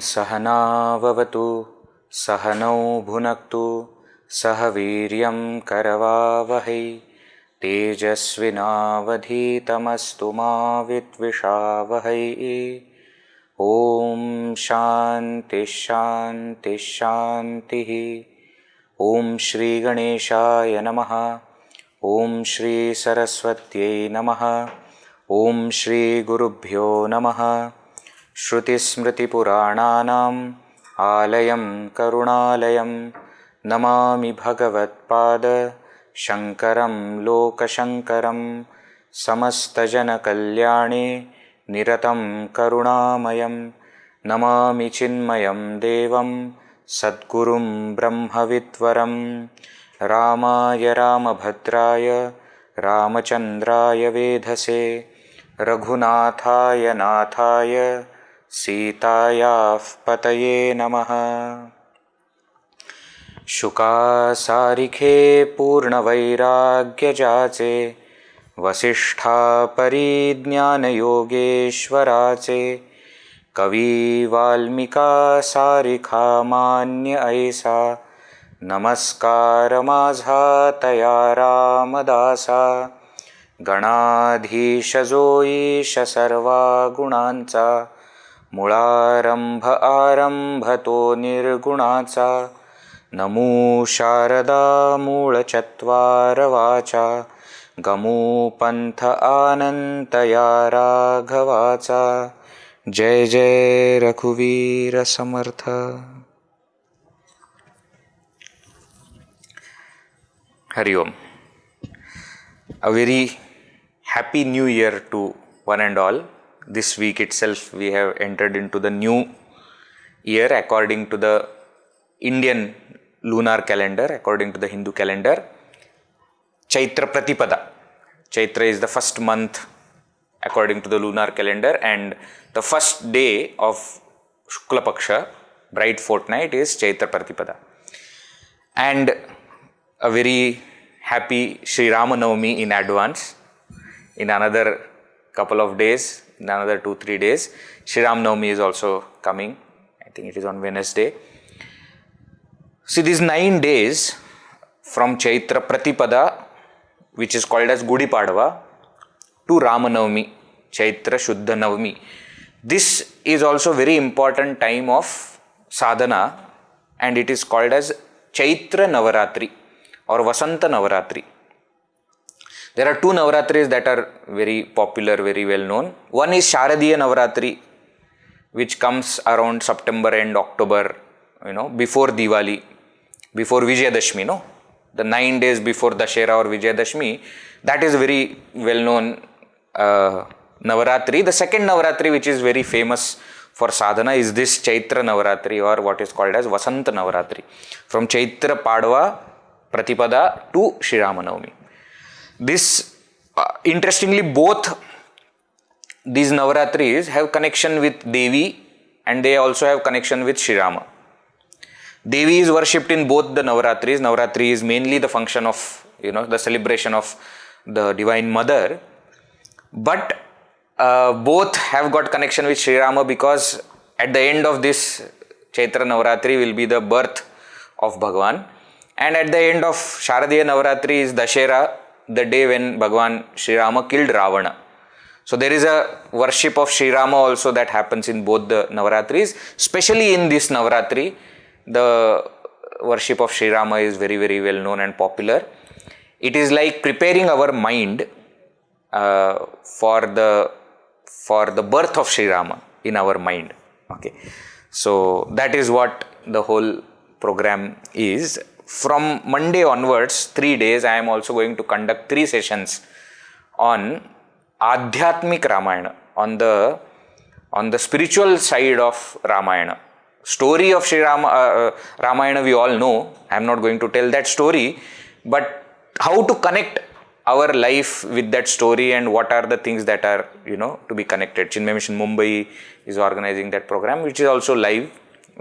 सहना भवतु सहनौ भुनक्तु सह वीर्यं करवावहै तेजस्विनावधीतमस्तु मा विद्विषावहै। ॐ शान्ति शान्ति शान्तिः। ॐ श्री गणेशाय नमः। ॐ श्री सरस्वत्यै नमः। ॐ श्री गुरुभ्यो नमः। श्रुतिस्मृतिपुराणानाम् आलयं करुणालयं नमामि भगवत्पाद शङ्करं लोकशङ्करं। समस्तजनकल्याणे निरतं करुणामयं नमामि चिन्मयं देवं सद्गुरुं ब्रह्मविद्वरं। रामाय रामभद्राय रामचन्द्राय वेधसे रघुनाथाय नाथाय सीतायाः पतये नमः। शुकासारिखे पूर्णवैराग्यजाचे वसिष्ठा परिज्ञानयोगेश्वराचे कवी वाल्मिका सारिखा मान्य ऐसा नमस्कार माझा तया रामदासा। गणाधीश जो ईश सर्वा गुणांचा मुळारंभ आरंभ तो निर्गुणाचा। नमो शारदा मूळ चत्वार वाचा गमो पंथ आनंत या राघवाचा। जय जय रघुवीर समर्थ। हरि ओम. A very happy new year to one and all. This week itself we have entered into the new year according to the Indian lunar calendar, according to the Hindu calendar. Chaitra Pratipada. Chaitra is the first month according to the lunar calendar, and the first day of Shukla Paksha, bright fortnight, is Chaitra Pratipada. And a very happy Sri Ramanavami in advance. In another couple of days, in another 2-3 days, Sri Ramanavami is also coming. I think it is on Wednesday. See, these 9 days from Chaitra Pratipada, which is called as Gudi Padwa, to Ramanavami, Chaitra Shuddha Navami. This is also very important time of sadhana, and it is called as Chaitra Navaratri or Vasanta Navaratri. There are 2 Navaratris that are very popular, very well known. One is Sharadiya Navaratri, which comes around September and October, before Diwali, before Vijayadashmi, the 9 days before Dashera or Vijayadashmi. That is very well known Navaratri. The second Navaratri, which is very famous for sadhana, is this Chaitra Navaratri, or what is called as Vasanta Navaratri, from Chaitra Padwa Pratipada to Sri Ramanavami. This, interestingly, both these Navaratris have connection with Devi, and they also have connection with Sri Rama. Devi is worshipped in both the Navaratris. Navaratri is mainly the function of, the celebration of the Divine Mother. But both have got connection with Sri Rama, because at the end of this Chaitra Navaratri will be the birth of Bhagavan. And at the end of Sharadiya Navaratri is Dashera, the day when Bhagavan Sri Rama killed Ravana. So there is a worship of Sri Rama also that happens in both the Navaratris. Especially in this Navaratri, the worship of Sri Rama is very, very well known and popular. It is like preparing our mind for the birth of Sri Rama in our mind. Okay, so that is what the whole program is from Monday onwards, 3 days, I am also going to conduct 3 sessions on Adhyatmik Ramayana, on the spiritual side of Ramayana. Story of Sri Ramayana we all know. I am not going to tell that story, but how to connect our life with that story and what are the things that are, to be connected. Chinmaya Mission Mumbai is organizing that program, which is also live.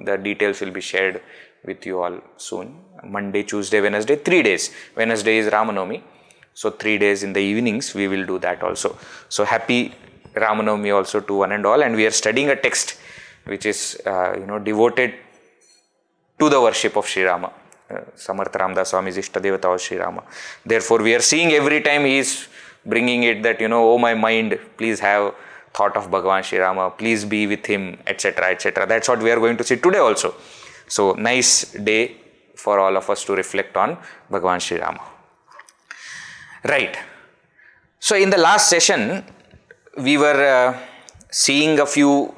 The details will be shared with you all soon. Monday, Tuesday, Wednesday, 3 days. Wednesday is Ramanavami. So 3 days in the evenings we will do that also. So happy Ramanavami also to one and all. And we are studying a text which is devoted to the worship of Sri Rama. Samarth Ramdas Swami is Ishtadevata of Sri Rama. Therefore we are seeing every time he is bringing it that, oh my mind, please have thought of Bhagavan Sri Rama, please be with him, etc., etc. That's what we are going to see today also. So nice day for all of us to reflect on Bhagavan Sri Rama. Right. So in the last session, we were seeing a few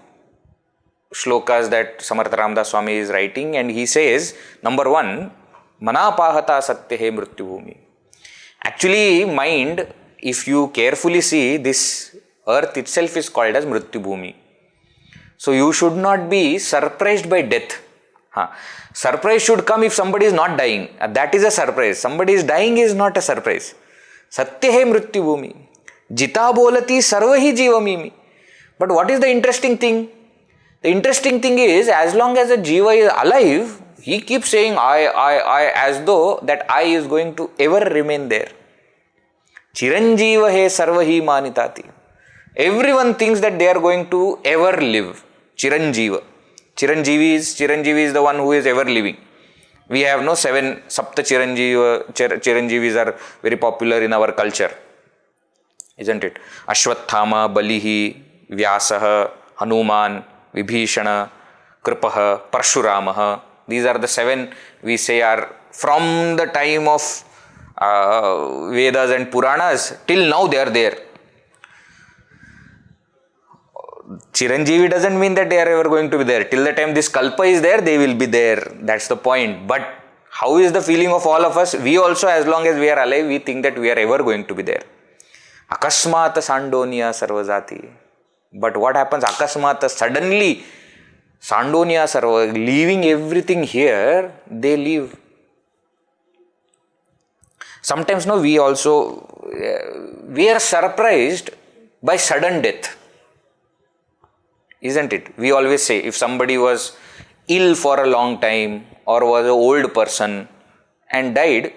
shlokas that Samarth Ramdas Swami is writing, and he says, number 1, Manapahata Satyahe Mrityubhumi. Actually, mind, if you carefully see, this earth itself is called as Mrityubhumi. So you should not be surprised by death. Surprise should come if somebody is not dying. That is a surprise. Somebody is dying is not a surprise. Satyahe Mrityubhumi. Jita bolati sarvahi jivamimi. But what is the interesting thing? The interesting thing is, as long as a jiva is alive, he keeps saying I, as though that I is going to ever remain there. Chiranjiva he sarvahi manitati. Everyone thinks that they are going to ever live. Chiranjiva. Chiranjivi is the one who is ever living. We have 7 Sapta Chiranjivis are very popular in our culture. Isn't it? Ashwathama, Balihi, Vyasaha, Hanuman, Vibhishana, Kripaha, Parshuramaha. These are the 7 we say are from the time of Vedas and Puranas till now they are there. Chiranjivi doesn't mean that they are ever going to be there. Till the time this kalpa is there, they will be there. That's the point. But how is the feeling of all of us? We also, as long as we are alive, we think that we are ever going to be there. Akasmata Sandonia Sarvazati. But what happens? Akasmata, suddenly, Sandonia Sarva, leaving everything here, they leave. Sometimes, we are surprised by sudden death. Isn't it? We always say, if somebody was ill for a long time or was an old person and died,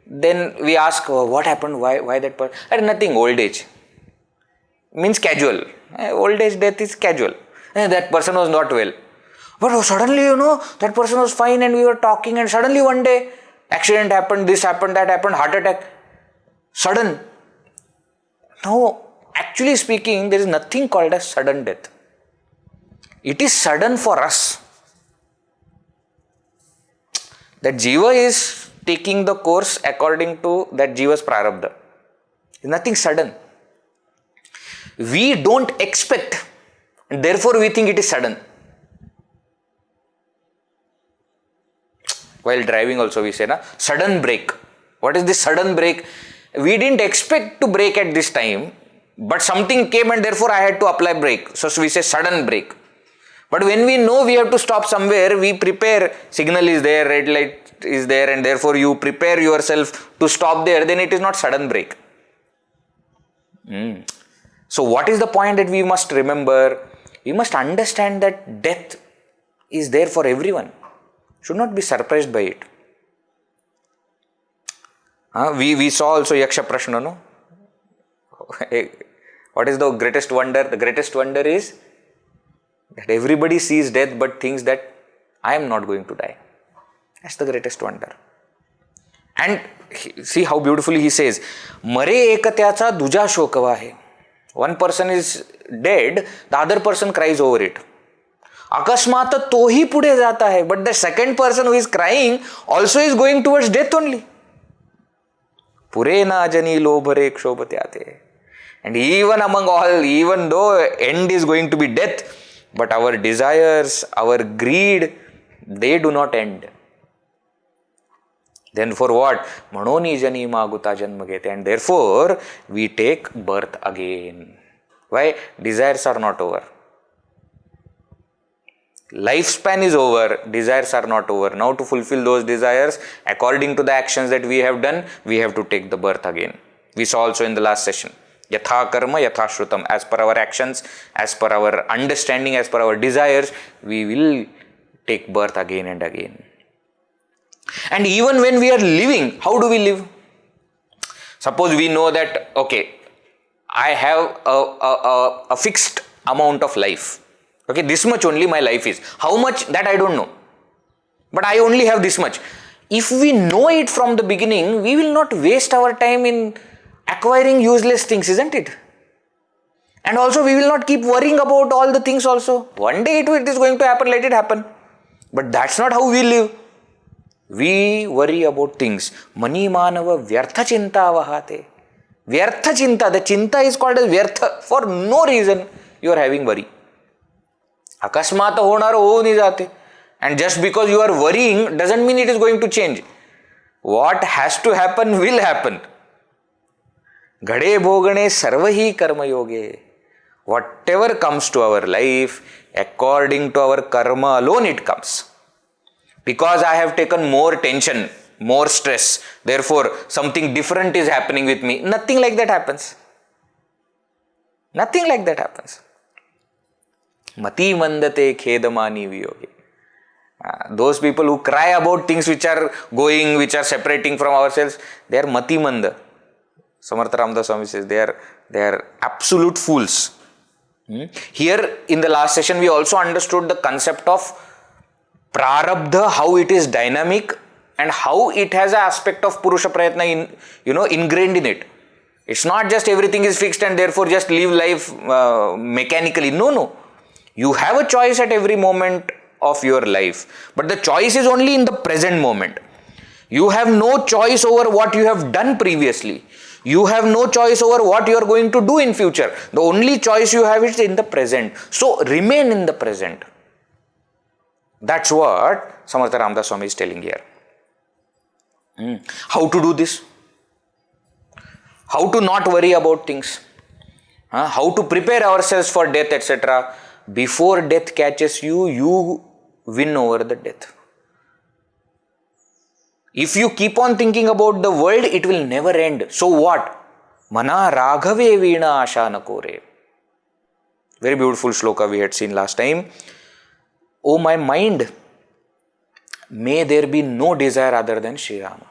then we ask, what happened? Why that person? Nothing, old age. Means casual. Old age death is casual. That person was not well. But suddenly, that person was fine and we were talking, and suddenly one day, accident happened, this happened, that happened, heart attack. Sudden. Now, actually speaking, there is nothing called as sudden death. It is sudden for us. That jiva is taking the course according to that jiva's prarabdha. Nothing sudden. We don't expect, and therefore we think it is sudden. While driving also we say, sudden brake. What is this sudden brake? We didn't expect to brake at this time, but something came and therefore I had to apply brake. So we say sudden brake. But when we know we have to stop somewhere, we prepare, signal is there, red light is there, and therefore you prepare yourself to stop there, then it is not sudden brake. So what is the point that we must remember? We must understand that death is there for everyone. Should not be surprised by it. We saw also Yaksha Prashna, no? What is the greatest wonder? The greatest wonder is that everybody sees death but thinks that I am not going to die. That's the greatest wonder. And see how beautifully he says, Mare ekatyacha duja shokavahe. One person is dead, the other person cries over it. Akasmata tohi pude jata hai. But the second person who is crying also is going towards death only. Purena jani lobhare kshobhatyate. And even among all, even though end is going to be death, but our desires, our greed, they do not end. Then for what? Manoni jani maguta janma gete. And therefore, we take birth again. Why? Desires are not over. Lifespan is over. Desires are not over. Now to fulfill those desires, according to the actions that we have done, we have to take the birth again. We saw also in the last session. Yatha karma, yatha shrutam. As per our actions, as per our understanding, as per our desires, we will take birth again and again. And even when we are living, how do we live? Suppose we know that, okay, I have a fixed amount of life. Okay, this much only my life is. How much, that I don't know. But I only have this much. If we know it from the beginning, we will not waste our time in acquiring useless things, isn't it? And also we will not keep worrying about all the things also. One day it is going to happen, let it happen. But that's not how we live. We worry about things. Mani manava vyartha chinta vahate. Vyartha chinta, the chinta is called as vyartha. For no reason you are having worry. Akasmata honar ho nahi jate. And just because you are worrying doesn't mean it is going to change. What has to happen will happen. Gade bhogane sarvahi karma yoge. Whatever comes to our life, according to our karma alone it comes. Because I have taken more tension, more stress, therefore something different is happening with me. Nothing like that happens. Nothing like that happens. Mati mandate khedamani viyoge. Those people who cry about things which are going, which are separating from ourselves, they are mati manda. Samarth Ramdas Swami says they are absolute fools. Here in the last session we also understood the concept of prarabdha, how it is dynamic and how it has an aspect of purusha prayatna ingrained in it. It's not just everything is fixed and therefore just live life mechanically. No. You have a choice at every moment of your life. But the choice is only in the present moment. You have no choice over what you have done previously. You have no choice over what you are going to do in future. The only choice you have is in the present. So remain in the present. That's what Samarth Ramdas Swami is telling here. How to do this? How to not worry about things? How to prepare ourselves for death, etc. Before death catches you, you win over the death. If you keep on thinking about the world, it will never end. So what? Mana raghave veena asha na kore. Very beautiful shloka we had seen last time. O my mind, may there be no desire other than Sri Rama.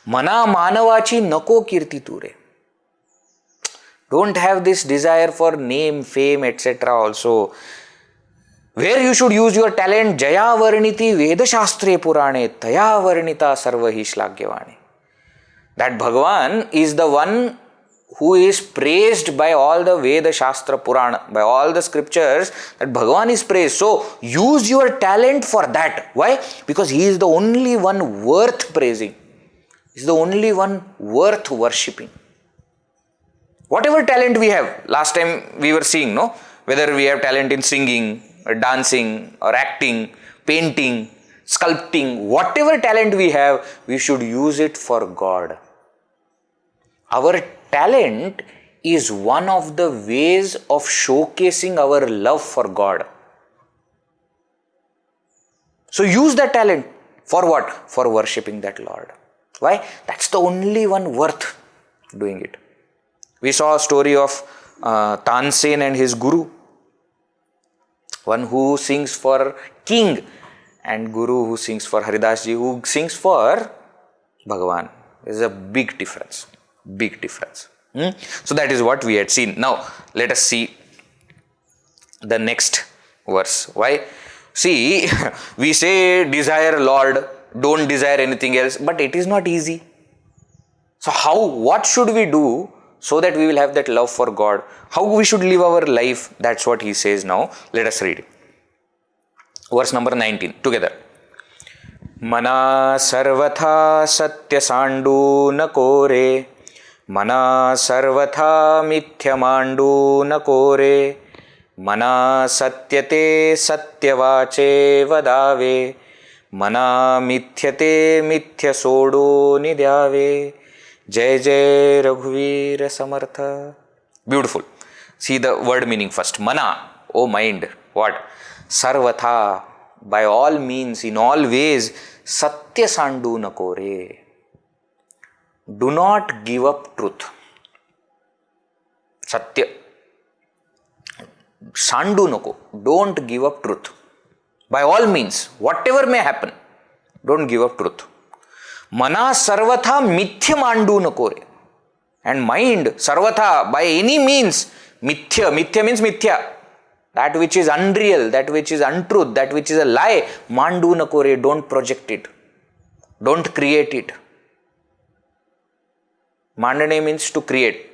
Mana manavachi nako kirti ture. Don't have this desire for name, fame, etc. also. Where you should use your talent, Jaya Varniti Veda Shastre Purane, Taya Varnita Sarvahi Shlagyavani. That Bhagavan is the one who is praised by all the Veda Shastra Purana, by all the scriptures, that Bhagavan is praised. So use your talent for that. Why? Because he is the only one worth praising. He is the only one worth worshipping. Whatever talent we have, last time we were seeing, no? Whether we have talent in singing, or dancing, or acting, painting, sculpting, whatever talent we have, we should use it for God. Our talent is one of the ways of showcasing our love for God. So use that talent for what? For worshipping that Lord. Why? That's the only one worth doing it. We saw a story of Tansen and his guru. One who sings for king and guru who sings for Haridas ji, who sings for Bhagavan. There's a big difference. Big difference. So that is what we had seen. Now let us see the next verse. Why? See, we say desire Lord, don't desire anything else, but it is not easy. So what should we do so that we will have that love for God? How we should live our life? That's what he says now. Let us read. Verse number 19 together. Mana sarvatha satya sandu na kore, mana sarvatha mithya mandu na kore, mana satyate satyavache vadave, Mana mithyate mithya sodo nidyave. Jai Jai Raghuvir Samartha. Beautiful. See the word meaning first. Mana, O mind. What? Sarvatha, by all means, in all ways, Satya Sandu Nakore. Do not give up truth. Satya. Sandu Nako. Don't give up truth. By all means, whatever may happen, don't give up truth. Mana sarvatha mithya mandu nakore. And mind, sarvatha, by any means, mithya. Mithya means mithya. That which is unreal, that which is untruth, that which is a lie, mandu nakore. Don't project it. Don't create it. Mandane means to create.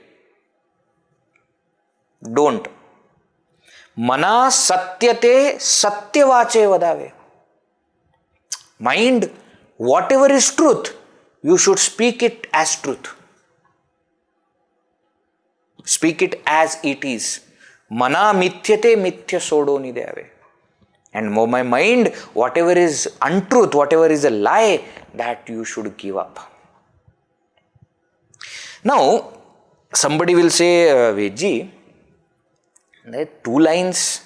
Don't. Mana satyate satyavache vadave. Mind, whatever is truth, you should speak it as truth. Speak it as it is. Mana mithyate mithya sodo nidyave. And my mind, whatever is untruth, whatever is a lie, that you should give up. Now, somebody will say, Vedji, the two lines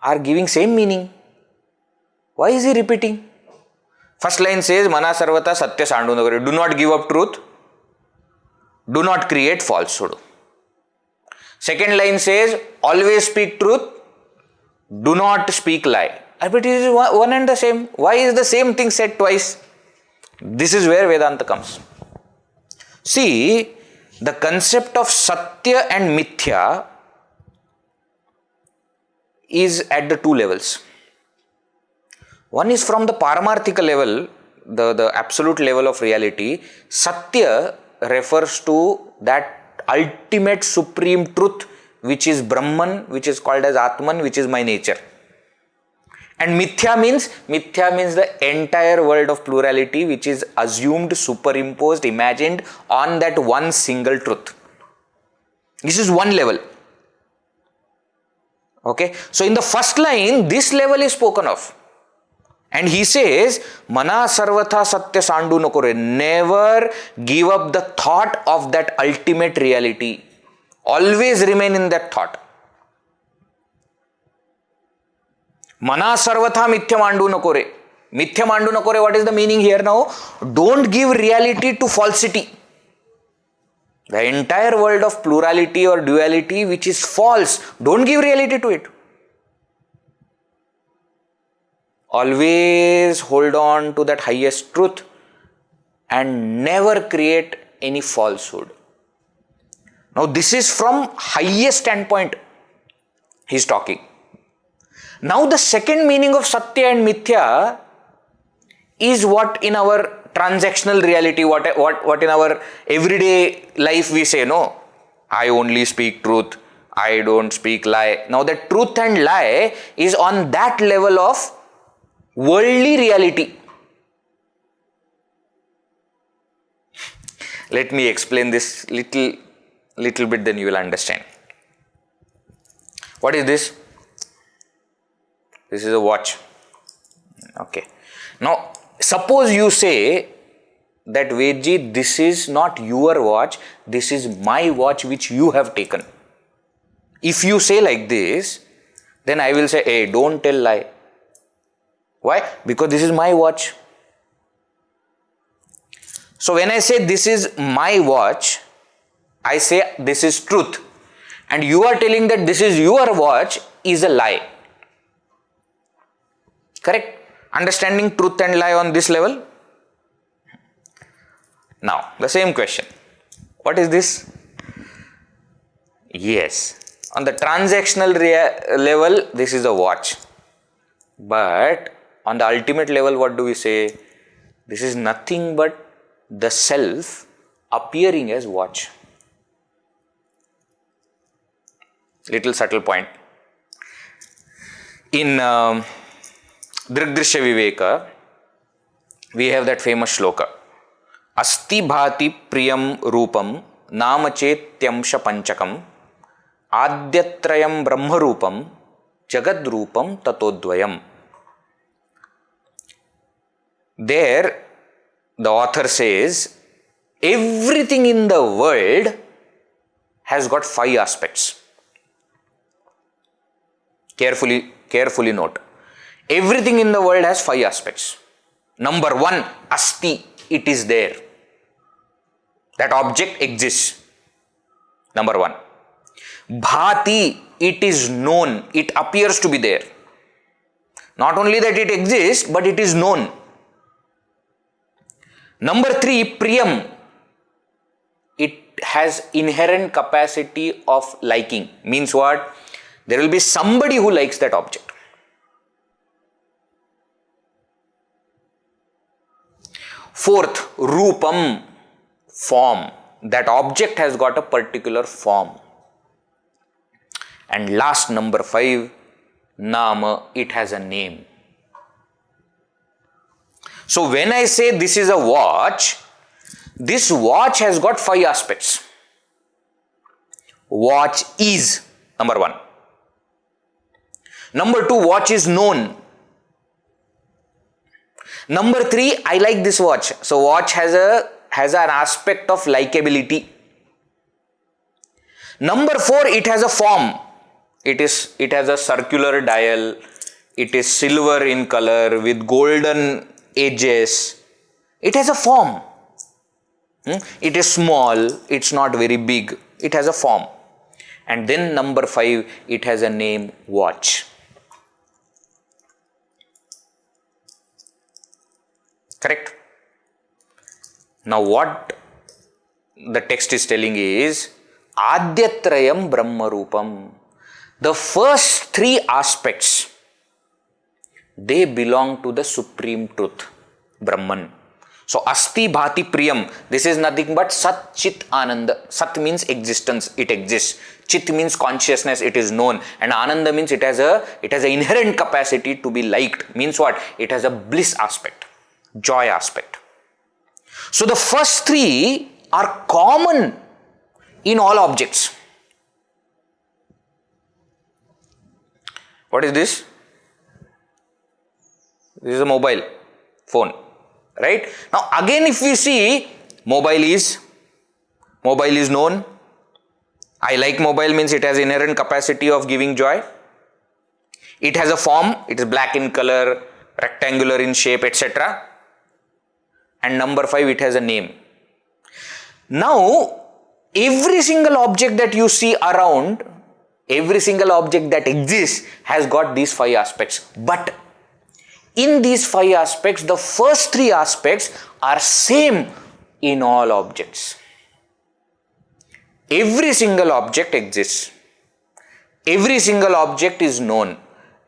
are giving same meaning. Why is he repeating? First line says, Mana sarvata satya sandu nakore. Do not give up truth. Do not create falsehood. Second line says, always speak truth. Do not speak lie. But it is one and the same. Why is the same thing said twice? This is where Vedanta comes. See, the concept of Satya and Mithya is at the two levels. One is from the Paramathika level, the absolute level of reality. Satya refers to that ultimate supreme truth which is Brahman, which is called as Atman, which is my nature. And Mithya means the entire world of plurality which is assumed, superimposed, imagined on that one single truth. This is one level. Okay, so in the first line, this level is spoken of. And he says, Mana sarvatha satya sandu nakore. Never give up the thought of that ultimate reality. Always remain in that thought. Mana sarvatha mithya mandu nakore. Mithya mandu nakore, what is the meaning here now? Don't give reality to falsity. The entire world of plurality or duality which is false, don't give reality to it. Always hold on to that highest truth and never create any falsehood. Now this is from highest standpoint he is talking. Now the second meaning of Satya and Mithya is what in our transactional reality, what in our everyday life we say, no, I only speak truth, I don't speak lie. Now that truth and lie is on that level of worldly reality. Let me explain this little bit, then you will understand. What is this? This is a watch. Okay. Now, suppose you say that Vedji, this is not your watch, this is my watch which you have taken. If you say like this, then I will say, hey, don't tell lie. Why? Because this is my watch. So when I say this is my watch, I say this is truth. And you are telling that this is your watch is a lie. Correct? Understanding truth and lie on this level? Now, the same question. What is this? Yes. On the transactional level, this is a watch. But on the ultimate level, what do we say? This is nothing but the self appearing as watch. Little subtle point. In Drishdrishya Viveka, we have that famous shloka. Asti bhati priyam rupam namachetyamsha panchakam adyatrayam brahmarupam jagadrupam tatodvayam. There, the author says, everything in the world has got 5 aspects. Carefully note. Everything in the world has 5 aspects. Number 1, asti, it is there. That object exists. Number 1. Bhati, it is known. It appears to be there. Not only that it exists, but it is known. Number 3, priyam, it has inherent capacity of liking. Means what? There will be somebody who likes that object. Fourth, rupam, form. That object has got a particular form. And last, number 5, nama, it has a name. So when I say this is a watch, this watch has got 5 aspects. Watch is number 1. Number 2, watch is known. Number 3, I like this watch. So watch has an aspect of likability. Number 4, it has a form. It has a circular dial. It is silver in color with golden edges. It has a form. It is small. It's not very big. It has a form. And then number 5, it has a name, watch. Correct? Now what the text is telling is Adyatrayam Brahmarupam. The first 3 aspects, they belong to the supreme truth, Brahman. So Asti Bhati Priyam, this is nothing but Sat Chit Ananda. Sat means existence, it exists. Chit means consciousness, it is known. And Ananda means it has an inherent capacity to be liked. Means what? It has a bliss aspect, joy aspect. So the first 3 are common in all objects. What is this? This is a mobile phone, right? Now again, if we see, mobile is known. I like mobile means it has inherent capacity of giving joy. It has a form. It is black in color, rectangular in shape, etc. And number 5, it has a name. Now, every single object that you see around, every single object that exists has got these 5 aspects. But in these 5 aspects, the first 3 aspects are same in all objects. Every single object exists. Every single object is known.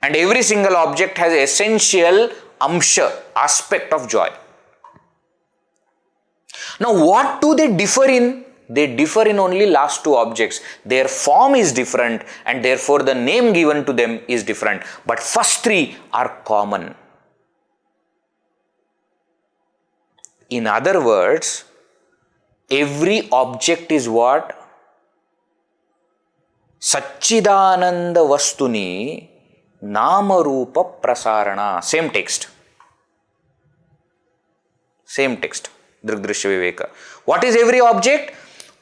And every single object has essential amsha, aspect of joy. Now what do they differ in? They differ in only last 2 objects. Their form is different and therefore the name given to them is different. But first 3 are common. In other words, every object is what? Satchidananda Vastuni Nama Rupa Prasarana. Same text. Drigdrishya Viveka. What is every object?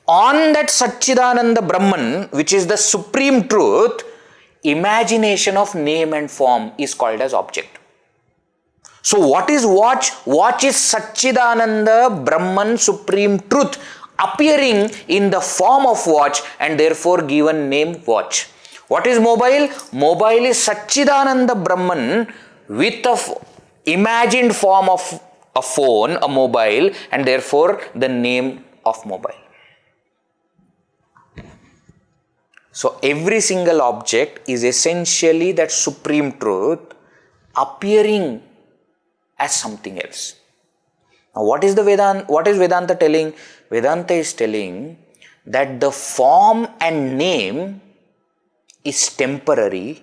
On that Satchidananda Brahman, which is the supreme truth, imagination of name and form is called as object. So what is watch? Watch is Satchidananda Brahman, supreme truth, appearing in the form of watch and therefore given name watch. What is mobile? Mobile is Satchidananda Brahman with a imagined form of a phone, a mobile, and therefore the name of mobile. So every single object is essentially that supreme truth appearing as something else. Now what is Vedanta telling? Vedanta is telling that the form and name is temporary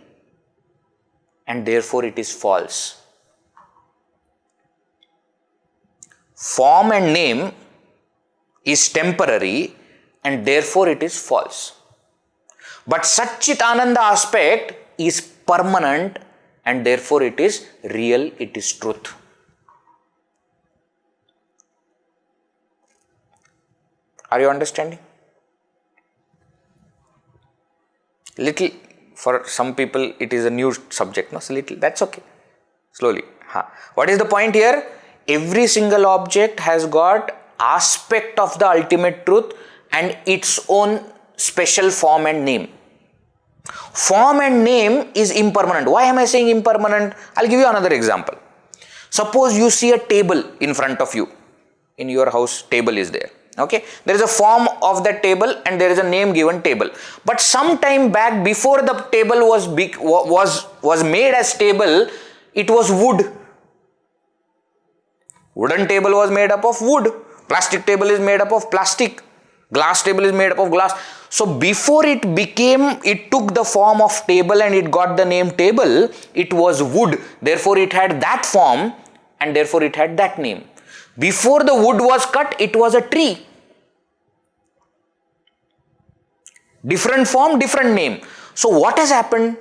and therefore it is false. Form and name is temporary and therefore it is false. But Satchitananda aspect is permanent and therefore it is real, it is truth. Are you understanding? Little, for some people it is a new subject, no? So little, that's okay. Slowly. What is the point here? Every single object has got aspect of the ultimate truth and its own special form and name. Form and name is impermanent. Why am I saying impermanent? I'll give you another example. Suppose you see a table in front of you. In your house, table is there. Okay, there is a form of that table and there is a name given table. But some time back, before the table was made as table, it was wood. Wooden table was made up of wood. Plastic table is made up of plastic. Glass table is made up of glass. So before it took the form of table and it got the name table, it was wood. Therefore it had that form and therefore it had that name. Before the wood was cut, it was a tree. Different form, different name. So what has happened?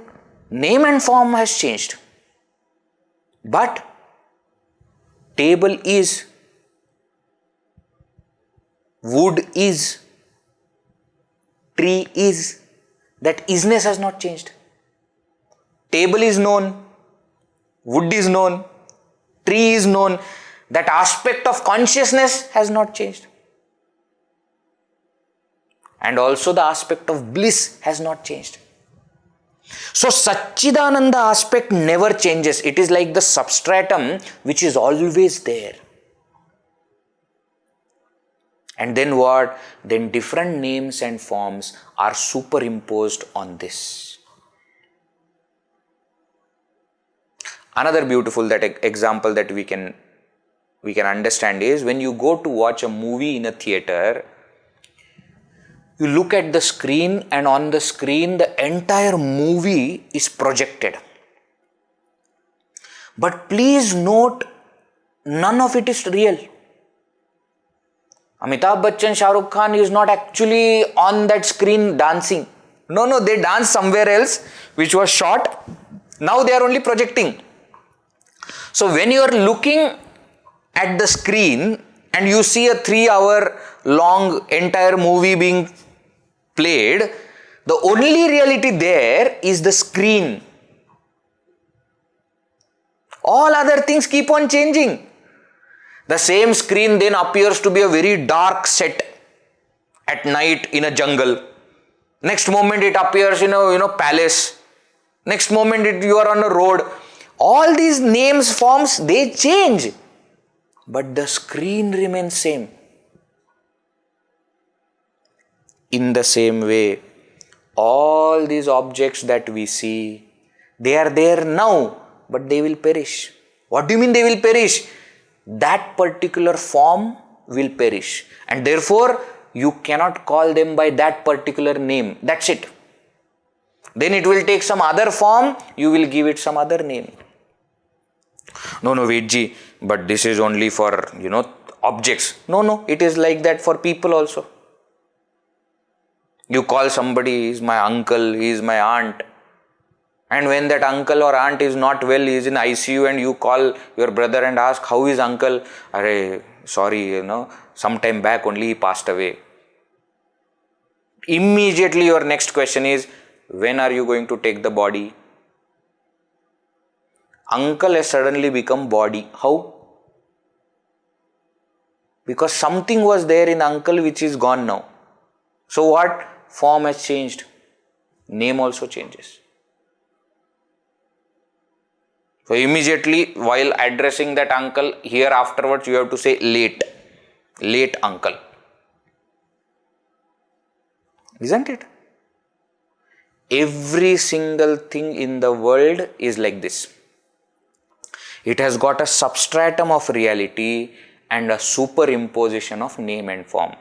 Name and form has changed. But table is, wood is, tree is. That isness has not changed. Table is known, wood is known, tree is known. That aspect of consciousness has not changed. And also the aspect of bliss has not changed. So Satchidananda aspect never changes. It is like the substratum which is always there. And then what? Then different names and forms are superimposed on this. Another beautiful example that we can understand is when you go to watch a movie in a theater, you look at the screen and on the screen the entire movie is projected. But please note, none of it is real. Amitabh Bachchan, Shah Rukh Khan is not actually on that screen dancing. No, they dance somewhere else which was shot. Now they are only projecting. So when you are looking at the screen and you see a 3-hour long entire movie being played, the only reality there is the screen. All other things keep on changing. The same screen then appears to be a very dark set at night in a jungle. Next moment it appears in a palace. Next moment you are on a road. All these names, forms, they change. But the screen remains same. In the same way, all these objects that we see, they are there now, but they will perish. What do you mean they will perish? That particular form will perish. And therefore, you cannot call them by that particular name. That's it. Then it will take some other form, you will give it some other name. No, Vedji, but this is only for, objects. No, it is like that for people also. You call somebody, he is my uncle, he is my aunt. And when that uncle or aunt is not well, he is in ICU and you call your brother and ask, how is uncle? Arey, sorry, some time back only he passed away. Immediately your next question is, when are you going to take the body? Uncle has suddenly become body. How? Because something was there in uncle which is gone now. So what? Form has changed. Name also changes. So immediately while addressing that uncle, here afterwards you have to say late uncle. Isn't it? Every single thing in the world is like this. It has got a substratum of reality and a superimposition of name and form.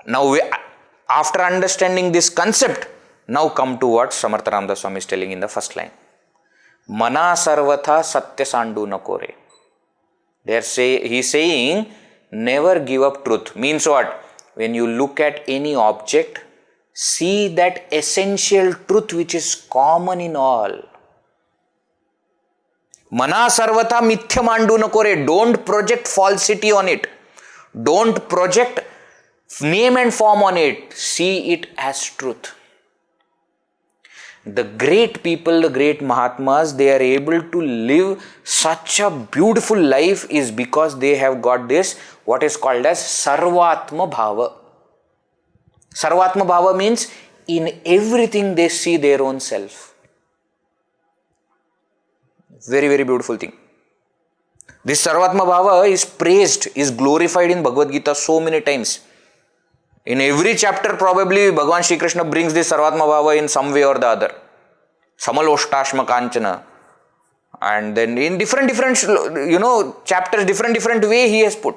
Now, after understanding this concept, now come to what Samarth Ramdas Swami is telling in the first line. Mana sarvatha satya sandu nakore. He is saying, never give up truth. Means what? When you look at any object, see that essential truth which is common in all. Mana sarvatha mithya mandu nakore. Don't project falsity on it. Don't project name and form on it. See it as truth. The great people, the great Mahatmas, they are able to live such a beautiful life is because they have got this, what is called as Sarvatmabhava. Sarvatmabhava means in everything they see their own self. Very, very beautiful thing. This Sarvatmabhava is praised, is glorified in Bhagavad Gita so many times. In every chapter, probably Bhagavan Shri Krishna brings this Sarvatmabhava in some way or the other. Samaloshtasma Kanchana. And then in different chapters, different way he has put.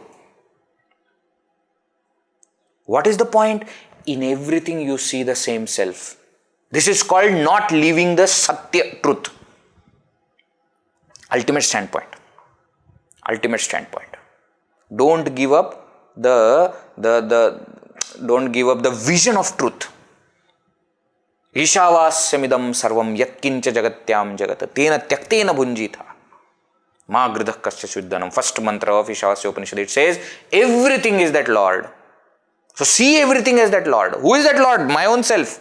What is the point? In everything you see the same self. This is called not leaving the Satya truth. Ultimate standpoint. Don't give up the vision of truth. Ishavasyamidam sarvam yatkincha jagatyam jagata tena tyaktena bhunjitha ma gridha kasya shuddhanam. First mantra of Ishavasya Upanishad, it says everything is that Lord. So see everything as that Lord. Who is that Lord? My own self.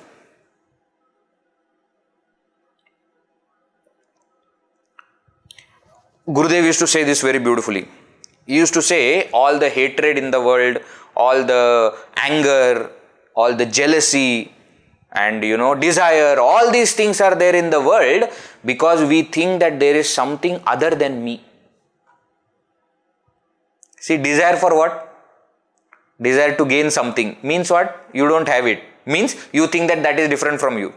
Gurudev used to say this very beautifully. He used to say all the hatred in the world, all the anger, all the jealousy and desire, all these things are there in the world because we think that there is something other than me. See, desire for what? Desire to gain something. Means what? You don't have it. Means you think that that is different from you.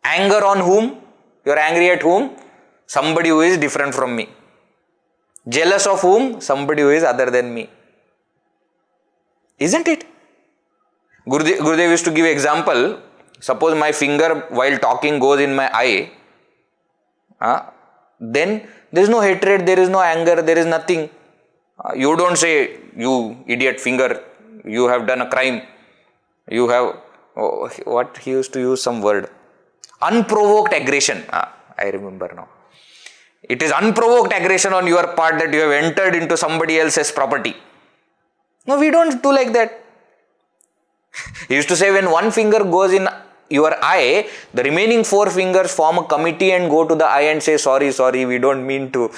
Anger on whom? You are angry at whom? Somebody who is different from me. Jealous of whom? Somebody who is other than me. Isn't it? Gurudev used to give example. Suppose my finger while talking goes in my eye. Then there is no hatred, there is no anger, there is nothing. You don't say, you idiot finger, you have done a crime. You have, what he used to use some word. Unprovoked aggression. I remember now. It is unprovoked aggression on your part that you have entered into somebody else's property. No, we don't do like that. He used to say when one finger goes in your eye, the remaining 4 fingers form a committee and go to the eye and say, sorry, we don't mean to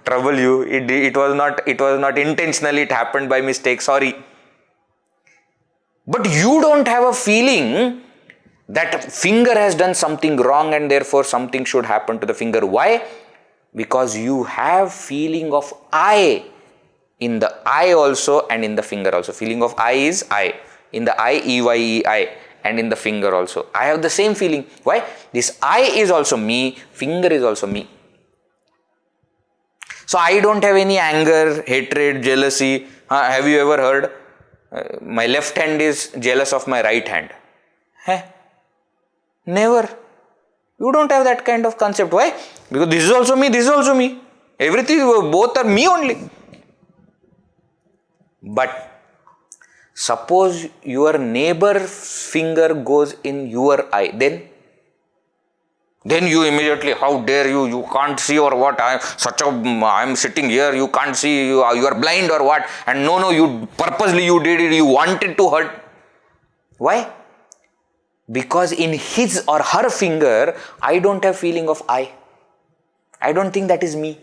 trouble you. It was not intentionally, it happened by mistake, sorry. But you don't have a feeling that finger has done something wrong and therefore something should happen to the finger. Why? Because you have feeling of I in the eye also and in the finger also. Feeling of I is I. In the eye, E-Y-E-I. And in the finger also. I have the same feeling. Why? This eye is also me, finger is also me. So I don't have any anger, hatred, jealousy. Have you ever heard? My left hand is jealous of my right hand. Never. You don't have that kind of concept. Why? Because this is also me, this is also me. Everything, both are me only. But suppose your neighbor's finger goes in your eye, then you immediately, how dare you, you can't see or what, I'm sitting here, you can't see, you are blind or what, and no, you purposely you did it, you wanted to hurt. Why? Because in his or her finger, I don't have feeling of I. I don't think that is me.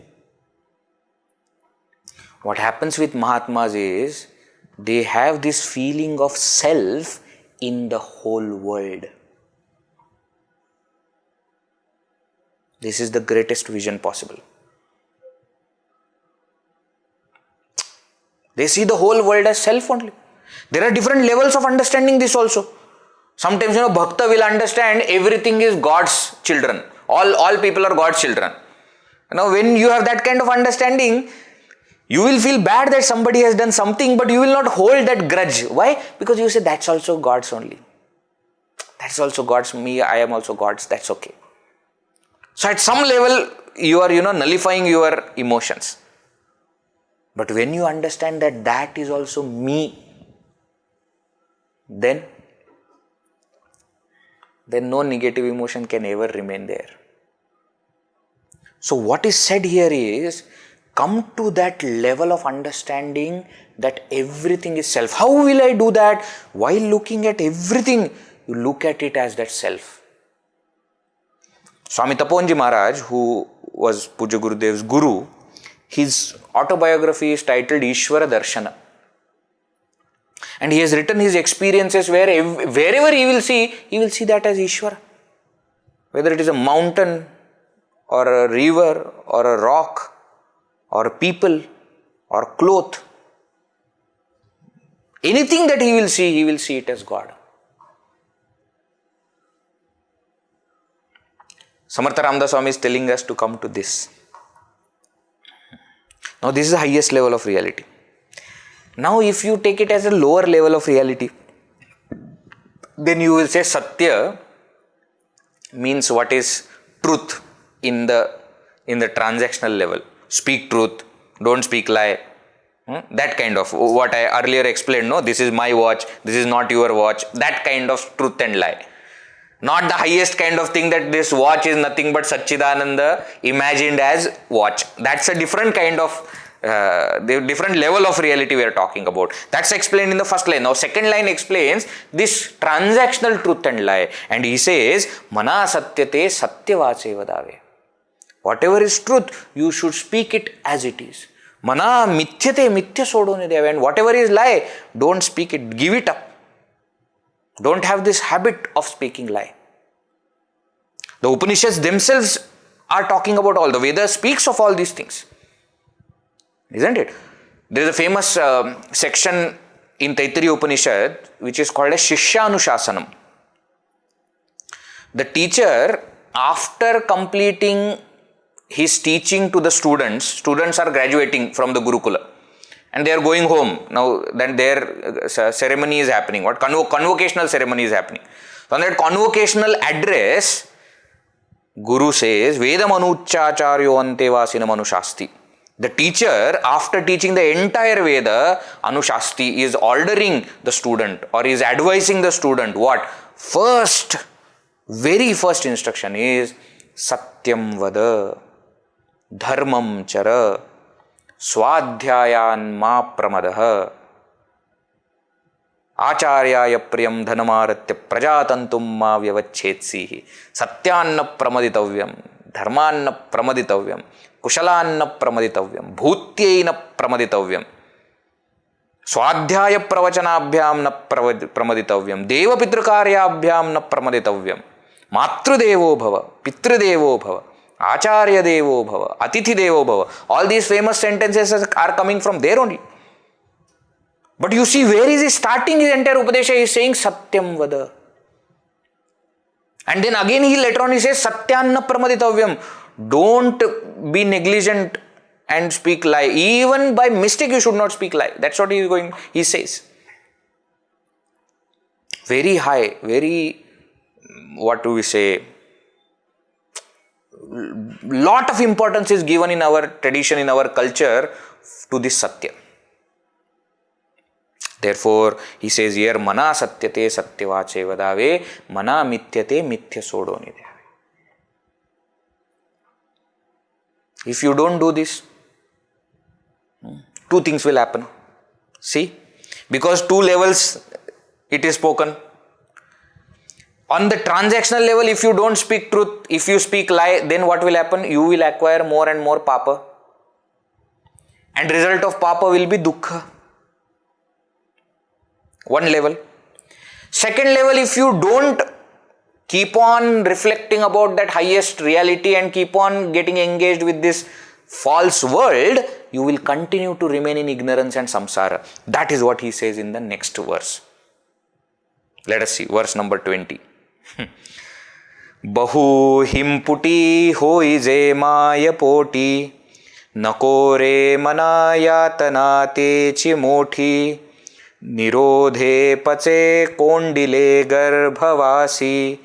What happens with Mahatmas is, they have this feeling of self in the whole world. This is the greatest vision possible. They see the whole world as self only. There are different levels of understanding this also. Sometimes, Bhakta will understand everything is God's children. All people are God's children. When you have that kind of understanding, you will feel bad that somebody has done something, but you will not hold that grudge. Why? Because you say, that's also God's only. That's also God's, me, I am also God's, that's okay. So at some level, you are, nullifying your emotions. But when you understand that that is also me, then no negative emotion can ever remain there. So what is said here is, come to that level of understanding that everything is self. How will I do that? While looking at everything, you look at it as that self. Swami Taponji Maharaj, who was Puja Gurudev's guru, his autobiography is titled Ishvara Darshana. And he has written his experiences wherever he will see that as Ishvara. Whether it is a mountain or a river or a rock or people or cloth. Anything that he will see it as God. Samarth Ramdas Swami is telling us to come to this. Now this is the highest level of reality. Now if you take it as a lower level of reality, then you will say Satya means what is truth in the transactional level. Speak truth, don't speak lie. That kind of, what I earlier explained, no, this is my watch, this is not your watch, that kind of truth and lie. Not the highest kind of thing that this watch is nothing but Satchidananda imagined as watch. That's a different kind of, different level of reality we are talking about. That's explained in the first line. Now second line explains this transactional truth and lie. And he says, Mana satyate satyavache vadave. Whatever is truth, you should speak it as it is. Mana mithyate mithya sodone deva. And whatever is lie, don't speak it, give it up. Don't have this habit of speaking lie. The Upanishads themselves are talking about all. The Veda speaks of all these things. Isn't it? There is a famous section in Taittiriya Upanishad which is called as Shishyanushāsanam. The teacher, after completing his teaching to the students are graduating from the Gurukula. And they are going home. Now, then their ceremony is happening. What convocational ceremony is happening. So, on that convocational address, Guru says, Vedam anucchacharyo antevasina anushasti. The teacher, after teaching the entire Veda, anushasti, is ordering the student or is advising the student what? Very first instruction is Satyam vada, Dharmam chara, Swadhyayan ma pramadah, Acharyaya priyam dhanamaratya prajatantum ma vyavachetsi. Satyanna pramaditavyam, Dharmanna pramaditavyam, Kushalanna pramaditavyam, Bhutyaina pramaditavyam, Swadhyaya pravachanabhyam na pramaditavyam, Deva pitrakaryaabhyam na pramaditavyam, Matrudevo bhava, Pitrudevo bhava, Acharya Devo bhava, Atithi Devo bhava. All these famous sentences are coming from there only. But you see, where is he starting his entire Upadesha? He is saying Satyam vada. And then again he later on he says Satyanna pramaditavyam. Don't be negligent and speak lie. Even by mistake you should not speak lie. That's what he says. Very high, very, what do we say? Lot of importance is given in our tradition, in our culture to this Satya. Therefore, he says here, Mana satyate satyavache vadave, Mana mithyate mithya sodone deve. If you don't do this, two things will happen. See? Because two levels it is spoken. On the transactional level, if you don't speak truth, if you speak lie, then what will happen? You will acquire more and more Paapa. And result of Paapa will be Dukkha. One level. Second level, if you don't keep on reflecting about that highest reality and keep on getting engaged with this false world, you will continue to remain in ignorance and samsara. That is what he says in the next verse. Let us see, verse number 20. Bahu himputi hoi je maya poti, nakore manayatana te chimoti, nirodhe pache kondile garbhavasi,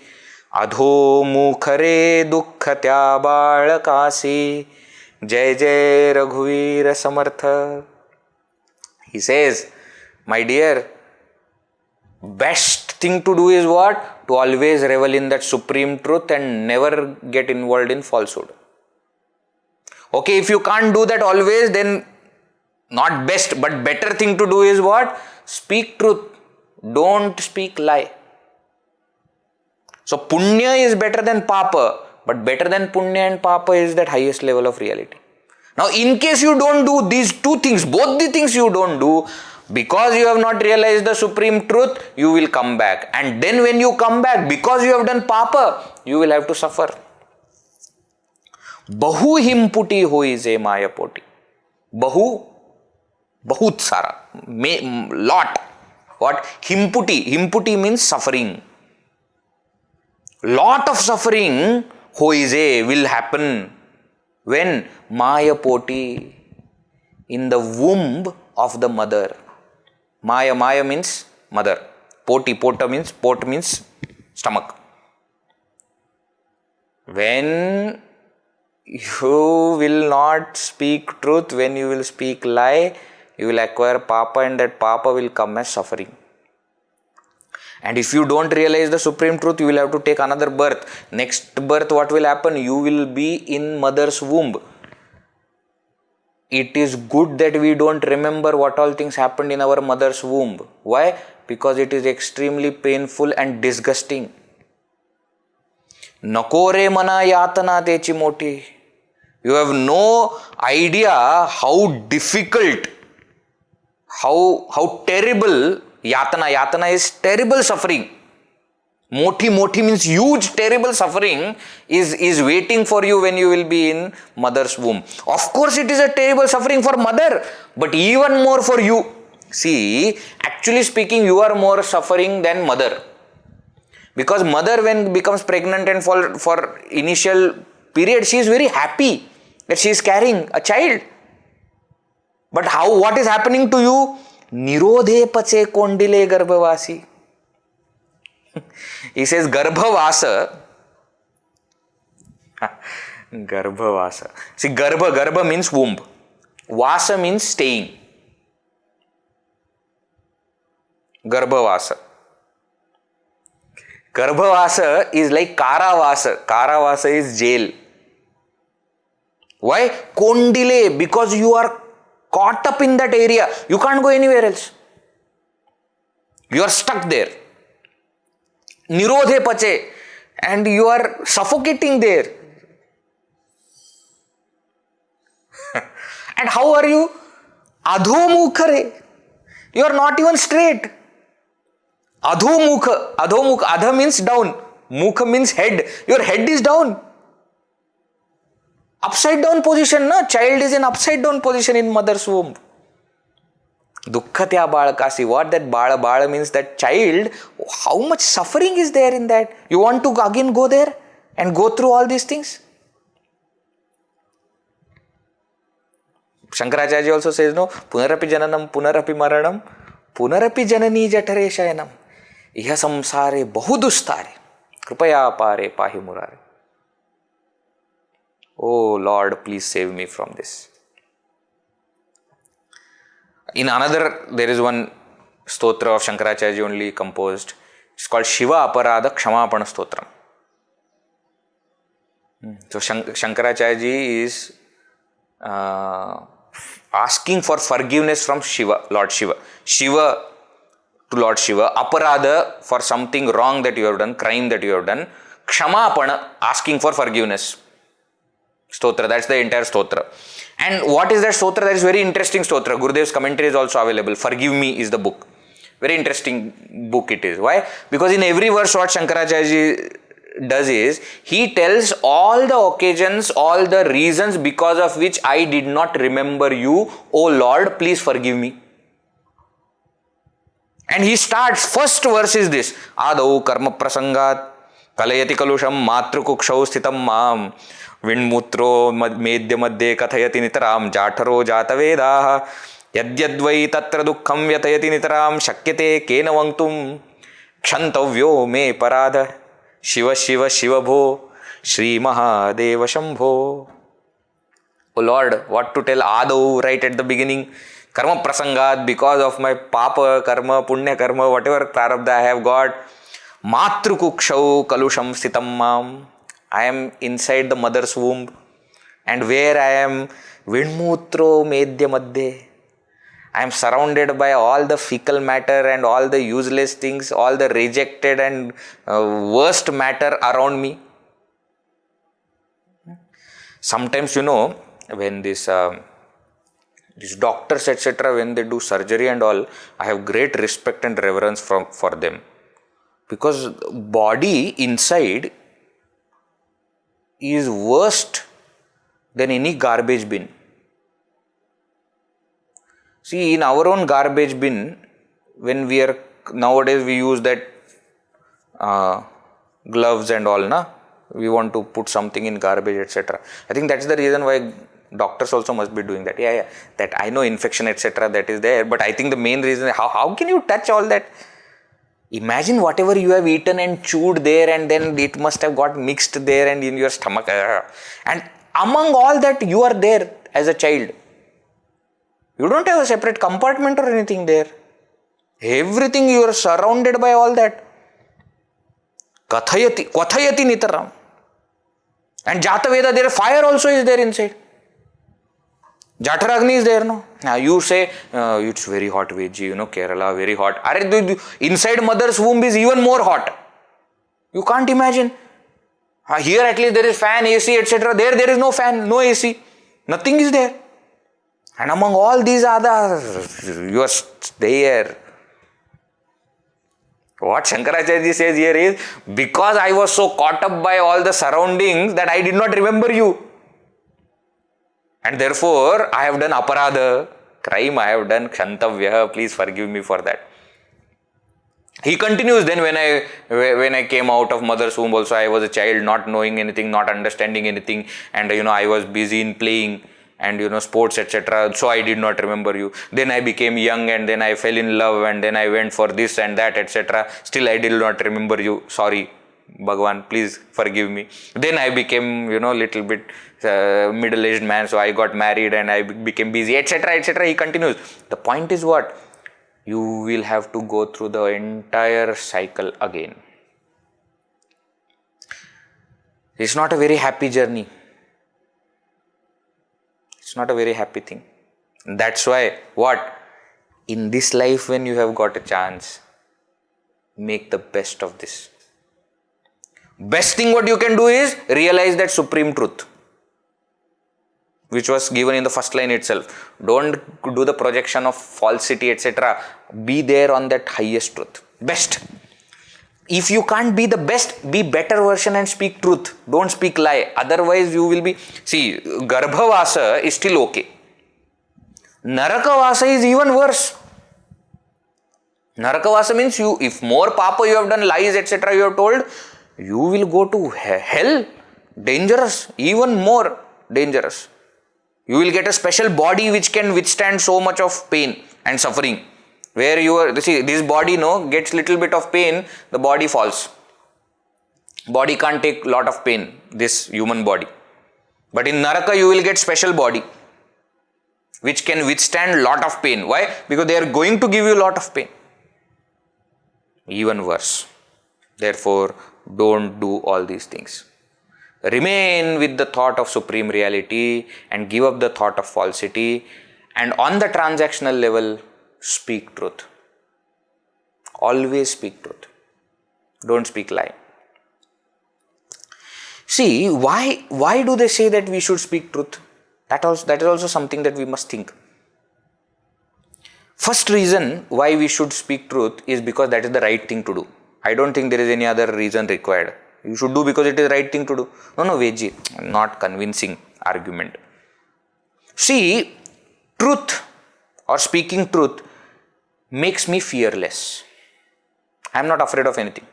adho mukhare dukkhatya balakasi, jai jai Raghuvira Samartha. He says, my dear, best thing to do is what? To always revel in that supreme truth and never get involved in falsehood. Okay, if you can't do that always, then not best, but better thing to do is what? Speak truth. Don't speak lie. So Punya is better than Paapa, but better than Punya and Paapa is that highest level of reality. Now, in case you don't do these two things, both the things you don't do, because you have not realized the supreme truth, you will come back. And then when you come back, because you have done Paapa, you will have to suffer. Bahu himputi hoi je maya poti. Bahu, bahut sara, lot. What? Himputi. Himputi means suffering. Lot of suffering hoise will happen when Maya Poti, in the womb of the mother. Maya means mother. Poti means stomach. When you will not speak truth, when you will speak lie, you will acquire Paapa, and that Paapa will come as suffering. And if you don't realize the supreme truth, you will have to take another birth. Next birth, what will happen? You will be in mother's womb. It is good that we don't remember what all things happened in our mother's womb. Why? Because it is extremely painful and disgusting. Nakore mana yatana techi moti. You have no idea how difficult, how terrible Yatana is terrible suffering. Moti means huge, terrible suffering is waiting for you when you will be in mother's womb. Of course, it is a terrible suffering for mother, but even more for you. See, actually speaking, you are more suffering than mother. Because mother, when becomes pregnant and for initial period, she is very happy that she is carrying a child. But what is happening to you? Nirodhe pache kondile garbhavasi. He says garbhavasa. Garbhavasa. See, garbha means womb. Vasa means staying. Garbhavasa. Garbhavasa is like karavasa. Karavasa is jail. Why? Kondile, because you are caught up in that area. You can't go anywhere else. You are stuck there. Nirodhe pache. And you are suffocating there. And how are you? Adhomukhare. You are not even straight. Adhomukha. Adha means down. Mukha means head. Your head is down. Upside down position, na? Child is in upside down position in mother's womb. Dukkhatya balakasi. What that bala means, that child, how much suffering is there in that? You want to again go there and go through all these things? Shankaracharya also says, no, punarapi jananam, punarapi maranam, punarapi janani jatare shayanam, iha samsare bahudustare, kripaya pare pahi murare. Oh Lord, please save me from this. In another, there is one stotra of Shankaracharya only composed. It's called Shiva Aparadha Kshamapana Stotram. So Shankaracharya is asking for forgiveness from Shiva, Lord Shiva. Shiva to Lord Shiva. Aparadha, for something wrong that you have done, crime that you have done. Kshamapana, asking for forgiveness. Stotra, that's the entire stotra. And what is that stotra? That is very interesting stotra. Gurudev's commentary is also available. Forgive Me is the book. Very interesting book it is. Why? Because in every verse what Shankaracharya does is, he tells all the occasions, all the reasons because of which I did not remember you. Oh Lord, please forgive me. And he starts, first verse is this. Adau karma prasangat kalayati kalusham matrukukshav sthitam mam Vinmutro medya madhye kathayati nitaram jatharo jatavedaha yadyadvai tatra dukkham vyatayati nitaram shakyate kena vangtum kshantavyo me parada shiva shiva shiva bho Shri Mahadeva Shambho. Oh Lord, what to tell? Adau, right at the beginning. Karma prasangat, because of my Paapa karma, Punya karma, whatever prarabdha I have got. Matrukukshav kalusham sthitam mam. I am inside the mother's womb. And where I am, Vindmutro Medya Madhye. I am surrounded by all the fecal matter and all the useless things, all the rejected and worst matter around me. Sometimes, when these doctors, etc., when they do surgery and all, I have great respect and reverence for them. Because body inside is worse than any garbage bin. See, in our own garbage bin, when nowadays we use that gloves and all, we want to put something in garbage, etc. I think that's the reason why doctors also must be doing that. Yeah, that I know infection, etc., that is there, but I think the main reason, how can you touch all that? Imagine whatever you have eaten and chewed there, and then it must have got mixed there and in your stomach. And among all that, you are there as a child. You don't have a separate compartment or anything there. Everything, you are surrounded by all that. Kathayati nitaram. And Jata Veda, there fire also is there inside. Jataragni is there, no? Now you say, it's very hot, Veji, Kerala, very hot. Inside mother's womb is even more hot. You can't imagine. Here at least there is fan, AC, etc. There is no fan, no AC. Nothing is there. And among all these others, you are there. What Shankaracharya says here is, because I was so caught up by all the surroundings that I did not remember you. And therefore, I have done aparadha, crime I have done, kshantavya, please forgive me for that. He continues, then when I came out of mother's womb also, I was a child, not knowing anything, not understanding anything, and I was busy in playing and sports, etc. So I did not remember you. Then I became young and then I fell in love and then I went for this and that, etc. Still I did not remember you. Sorry, Bhagwan, please forgive me. Then I became, little bit middle-aged man, so I got married and I became busy, etc., etc. He continues. The point is what? You will have to go through the entire cycle again. It's not a very happy journey. It's not a very happy thing. That's why, what? In this life, when you have got a chance, make the best of this. Best thing what you can do is realize that supreme truth, which was given in the first line itself. Don't do the projection of falsity, etc. Be there on that highest truth. Best. If you can't be the best, be better version and speak truth. Don't speak lie. Otherwise you will be... See, Garbhavasa is still okay. Narakavasa is even worse. Narakavasa means if more Paapa you have done, lies, etc. you have told, you will go to hell. Dangerous. Even more dangerous. You will get a special body which can withstand so much of pain and suffering. Where this body gets little bit of pain, the body falls. Body can't take lot of pain, this human body. But in Naraka you will get special body which can withstand lot of pain. Why? Because they are going to give you lot of pain. Even worse. Therefore, don't do all these things. Remain with the thought of supreme reality and give up the thought of falsity, and on the transactional level, speak truth. Always speak truth. Don't speak lie. See, why do they say that we should speak truth? That is also something that we must think. First reason why we should speak truth is because that is the right thing to do. I don't think there is any other reason required. You should do because it is the right thing to do. No, Veji, not convincing argument. See, truth or speaking truth makes me fearless. I am not afraid of anything.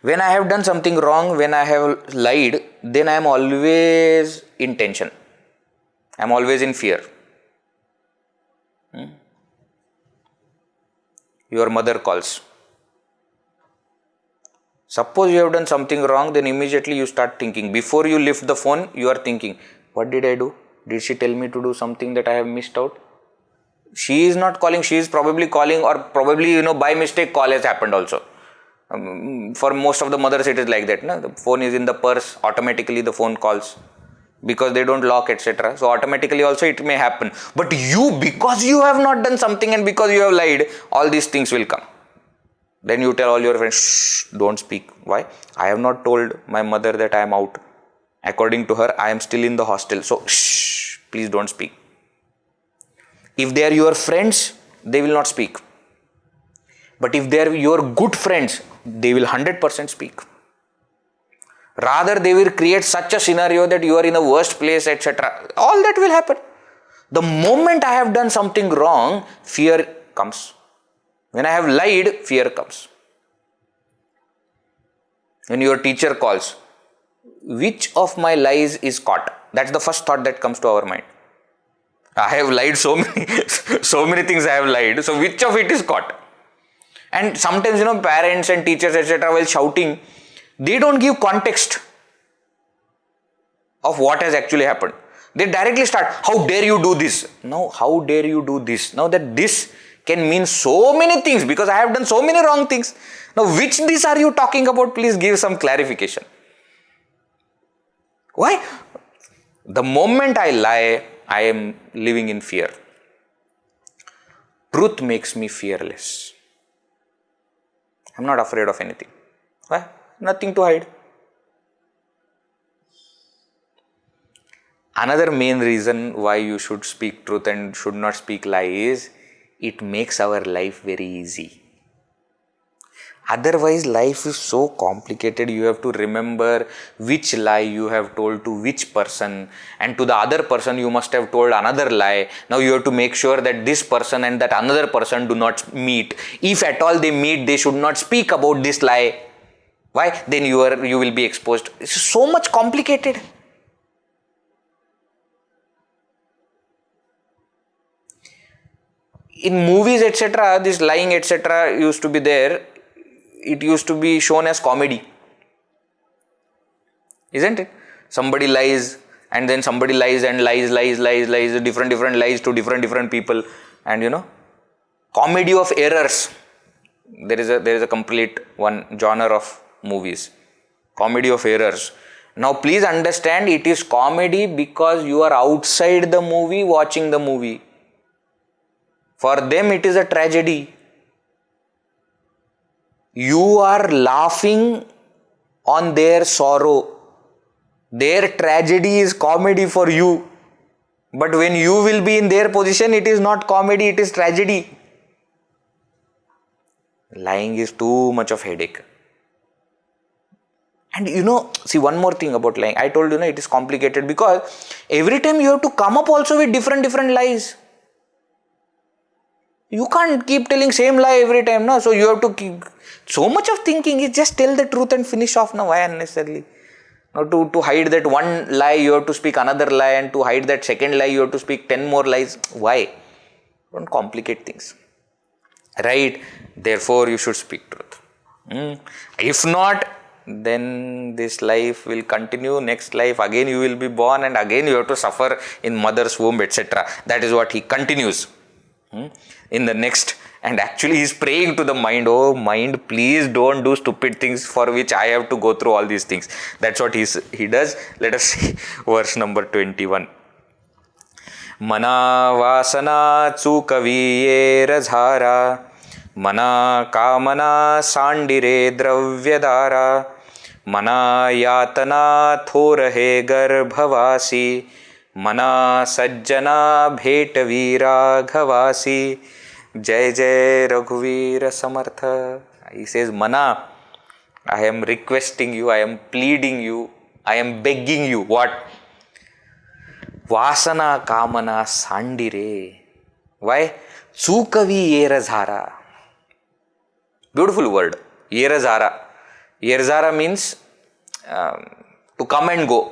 When I have done something wrong, when I have lied, then I am always in tension. I am always in fear. Your mother calls. Suppose you have done something wrong, then immediately you start thinking. Before you lift the phone, you are thinking, what did I do? Did she tell me to do something that I have missed out? She is not calling, she is probably calling, or probably, by mistake call has happened also. For most of the mothers it is like that. No? The phone is in the purse, automatically the phone calls. Because they don't lock, etc. So automatically also it may happen. But you, because you have not done something and because you have lied, all these things will come. Then you tell all your friends, shh, don't speak. Why? I have not told my mother that I am out. According to her, I am still in the hostel. So, shh, please don't speak. If they are your friends, they will not speak. But if they are your good friends, they will 100% speak. Rather, they will create such a scenario that you are in the worst place, etc. All that will happen. The moment I have done something wrong, fear comes. When I have lied, fear comes. When your teacher calls, which of my lies is caught? That's the first thought that comes to our mind. I have lied so many things I have lied. So which of it is caught? And sometimes, parents and teachers, etc. while shouting, they don't give context of what has actually happened. They directly start, how dare you do this? Now, how dare you do this? Now that this can mean so many things because I have done so many wrong things. Now, which this are you talking about? Please give some clarification. Why? The moment I lie, I am living in fear. Truth makes me fearless. I am not afraid of anything. Why? Nothing to hide. Another main reason why you should speak truth and should not speak lie is it makes our life very easy. Otherwise, life is so complicated. You have to remember which lie you have told to which person, and to the other person you must have told another lie. Now you have to make sure that this person and that another person do not meet. If at all they meet, they should not speak about this lie. Why? Then you will be exposed. It's so much complicated. In movies, etc., this lying, etc., used to be there. It used to be shown as comedy. Isn't it? Somebody lies and then somebody lies and lies, different lies to different people. And comedy of errors. There is a complete one genre of movies. Comedy of errors. Now please understand, it is comedy because you are outside the movie watching the movie. For them it is a tragedy. You are laughing on their sorrow. Their tragedy is comedy for you. But when you will be in their position, it is not comedy, it is tragedy. Lying is too much of headache. And see one more thing about lying. I told it is complicated because every time you have to come up also with different lies. You can't keep telling same lie every time, no? So you have to keep so much of thinking is just tell the truth and finish off. Now why unnecessarily? Now to hide that one lie you have to speak another lie, and to hide that second lie you have to speak 10 more lies. Why? Don't complicate things. Right? Therefore you should speak truth. If not, then this life will continue. Next life again you will be born and again you have to suffer in mother's womb, etc. That is what he continues. In the next, and actually he is praying to the mind, oh mind, please don't do stupid things for which I have to go through all these things. That's what he does. Let us see verse number 21. Mana vasana tsukaviye razhara, mana kamana sandire dravyadara, mana yatana thorahe garbhavasi, Mana sajjana bhet veera ghavasi, jai jai Raghuveera Samartha. He says, Mana, I am requesting you, I am pleading you, I am begging you. What? Vasana kamana sandire. Why? Tsukavi yerazhara. Beautiful word. Yerazhara. Yerazhara means to come and go.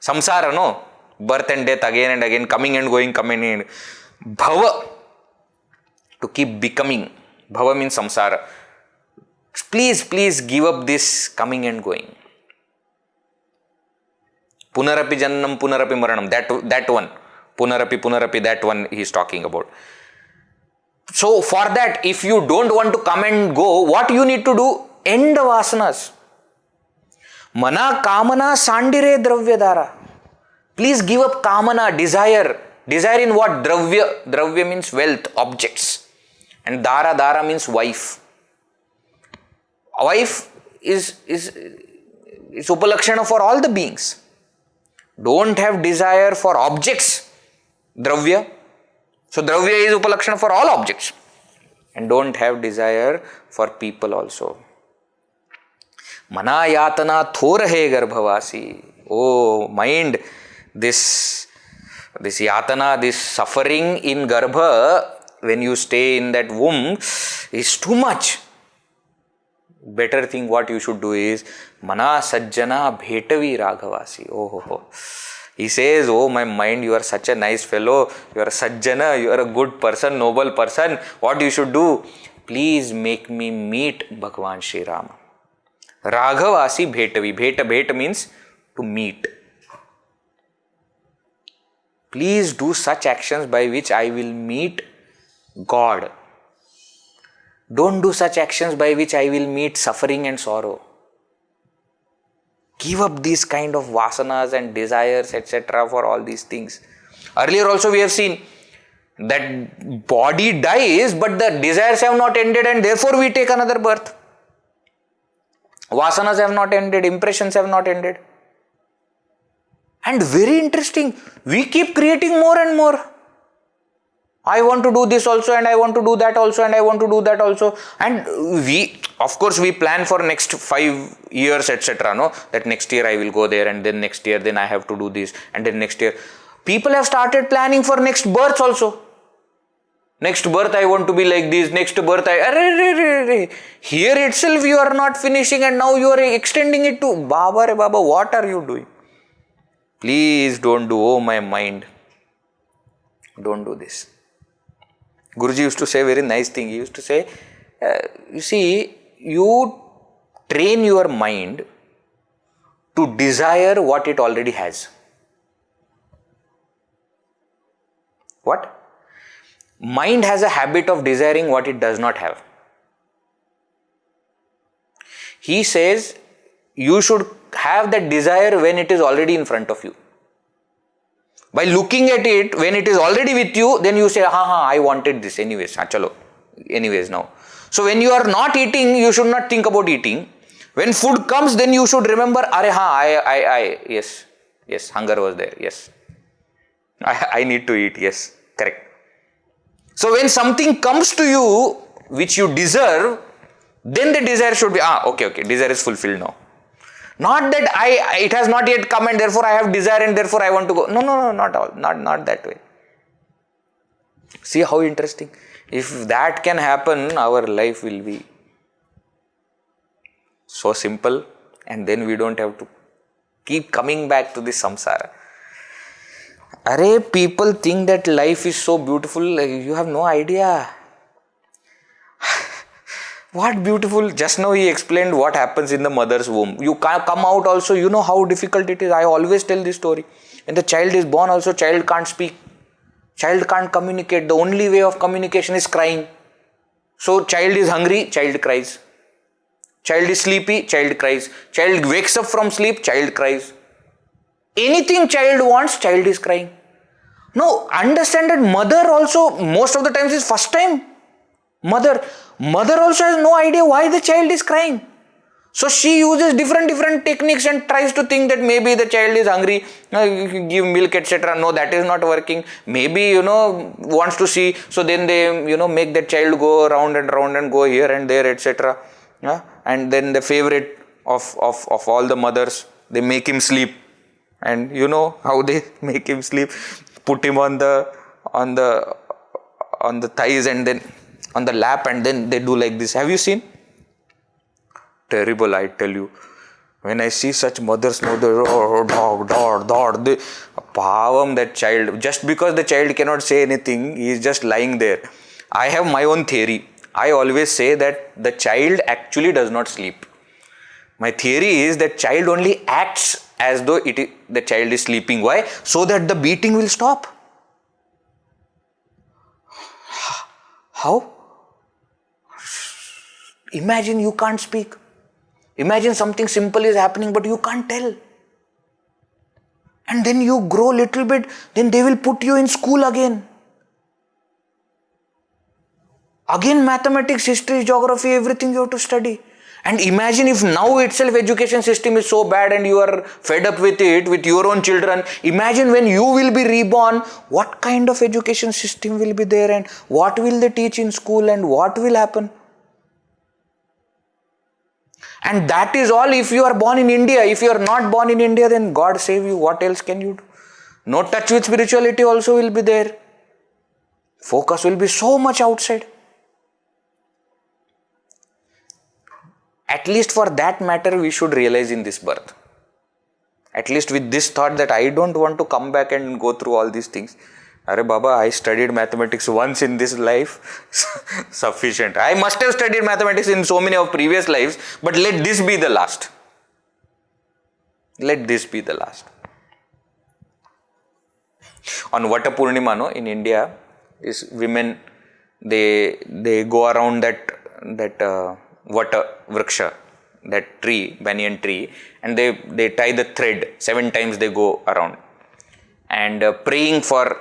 Samsara, no? Birth and death again and again, coming and going, coming and Bhava, to keep becoming. Bhava means samsara. Please give up this coming and going. Punarapi jannam, punarapi maranam. That one. Punarapi, that one he is talking about. So for that, if you don't want to come and go, what you need to do? End the vasanas. Mana kamana sandire dravyadara. Please give up kamana, desire. Desire in what? Dravya. Dravya means wealth, objects. And dara means wife. Wife is upalakshana for all the beings. Don't have desire for objects. Dravya. So dravya is upalakshana for all objects. And don't have desire for people also. Mana yatana thorahe garbhavasi. Oh mind, this yatana, this suffering in garbha, when you stay in that womb, is too much. Better thing what you should do is mana sajjana bhetavi raghavasi. Oh. He says, oh my mind, you are such a nice fellow, you are a sajjana, you are a good person, noble person. What you should do? Please make me meet Bhagavan Shri Rama. Raghavasi bhetavi. Bheta means to meet. Please do such actions by which I will meet God. Don't do such actions by which I will meet suffering and sorrow. Give up these kind of vasanas and desires, etc. for all these things. Earlier also we have seen that body dies, but the desires have not ended, and therefore we take another birth. Vasanas have not ended, impressions have not ended. And very interesting, we keep creating more and more. I want to do this also, and I want to do that also, and I want to do that also. And we, of course, we plan for next 5 years, etc. No, that next year I will go there, and then next year, then I have to do this, and then next year. People have started planning for next births also. Next birth I want to be like this, next birth Here itself you are not finishing, and now you are extending it to Baba, what are you doing? Please don't do, oh my mind. Don't do this. Guruji used to say a very nice thing. He used to say, you see, you train your mind to desire what it already has. What? Mind has a habit of desiring what it does not have. He says, you should have that desire when it is already in front of you. By looking at it, when it is already with you, then you say, I wanted this anyways. Chalo. Anyways now. So when you are not eating, you should not think about eating. When food comes, then you should remember, yes, hunger was there, yes. I need to eat, yes, correct. So when something comes to you, which you deserve, then the desire should be, okay, desire is fulfilled now. Not that it has not yet come and therefore I have desire and therefore I want to go. No, not that way. See how interesting. If that can happen, our life will be so simple, and then we don't have to keep coming back to this samsara. People think that life is so beautiful, you have no idea. What beautiful. Just now he explained what happens in the mother's womb. You can't come out also, you know how difficult it is. I always tell this story. When the child is born also, child can't speak. Child can't communicate. The only way of communication is crying. So child is hungry, child cries. Child is sleepy, child cries. Child wakes up from sleep, child cries. Anything child wants, child is crying. Now understand that mother also most of the times is first time. Mother also has no idea why the child is crying. So she uses different techniques and tries to think that maybe the child is hungry, give milk, etc. No, that is not working. Maybe, wants to see. So then they, make that child go round and round and go here and there, etc. And then the favorite of all the mothers, they make him sleep. And you know how they make him sleep? Put him on the thighs and then on the lap, and then they do like this. Have you seen? Terrible, I tell you. When I see such mothers, they pavam that child. Just because the child cannot say anything, he is just lying there. I have my own theory. I always say that the child actually does not sleep. My theory is that child only acts as though the child is sleeping. Why? So that the beating will stop. How? Imagine you can't speak. Imagine something simple is happening but you can't tell. And then you grow little bit, then they will put you in school again. Again mathematics, history, geography, everything you have to study. And imagine if now itself education system is so bad and you are fed up with it, with your own children. Imagine when you will be reborn, what kind of education system will be there and what will they teach in school and what will happen. And that is all if you are born in India. If you are not born in India, then God save you. What else can you do? No touch with spirituality also will be there. Focus will be so much outside. At least for that matter, we should realize in this birth. At least with this thought that I don't want to come back and go through all these things. Arre Baba, I studied mathematics once in this life. Sufficient. I must have studied mathematics in so many of previous lives, but let this be the last. Let this be the last. On Vata Purnima, no, in India, is women, they go around that Vata Vriksha, that tree, banyan tree, and they tie the thread. 7 times they go around and praying for,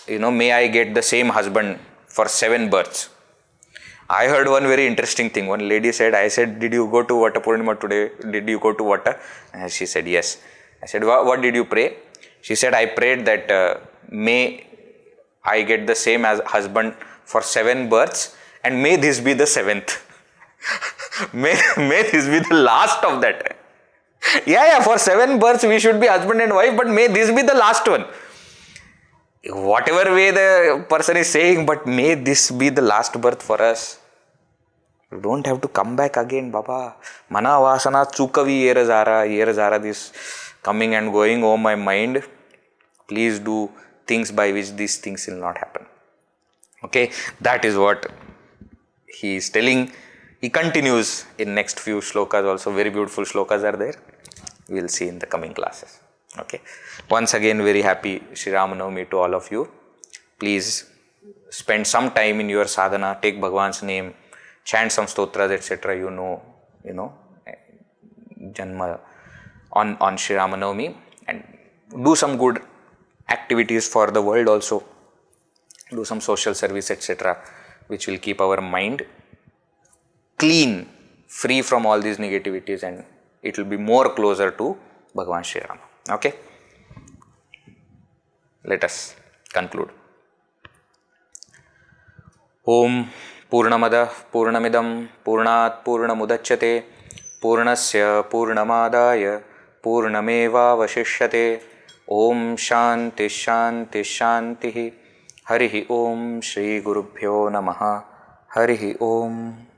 may I get the same husband for 7 births. I heard one very interesting thing. One lady said, I said, did you go to Vata Purnima today? Did you go to Vata? And she said, yes. I said, what did you pray? She said, I prayed that may I get the same as husband for 7 births and may this be the 7th. may this be the last of that. Yeah, for 7 births we should be husband and wife, but may this be the last one. Whatever way the person is saying, but may this be the last birth for us. You don't have to come back again, Baba. Mana vasana chukavi yerazara, this coming and going, oh my mind. Please do things by which these things will not happen. Okay, that is what he is telling. He continues in next few shlokas also. Very beautiful shlokas are there. We will see in the coming classes. Okay. Once again, very happy Shri Ramanavami to all of you. Please spend some time in your sadhana. Take Bhagwan's name. Chant some stotras, etc. You know, Janma on Shri Ramanavami. And do some good activities for the world also. Do some social service, etc. which will keep our mind clean, free from all these negativities, and it will be more closer to Bhagwan Shri Rama. Okay? Let us conclude. Om Purnamada Purnamidam Purnat Purnamudachyate Purnasya Purnamadaya Purnameva Vashishyate. Om Shanti Shanti Shanti. Harihi Om Shri Gurubhyo Namaha. Harihi Om.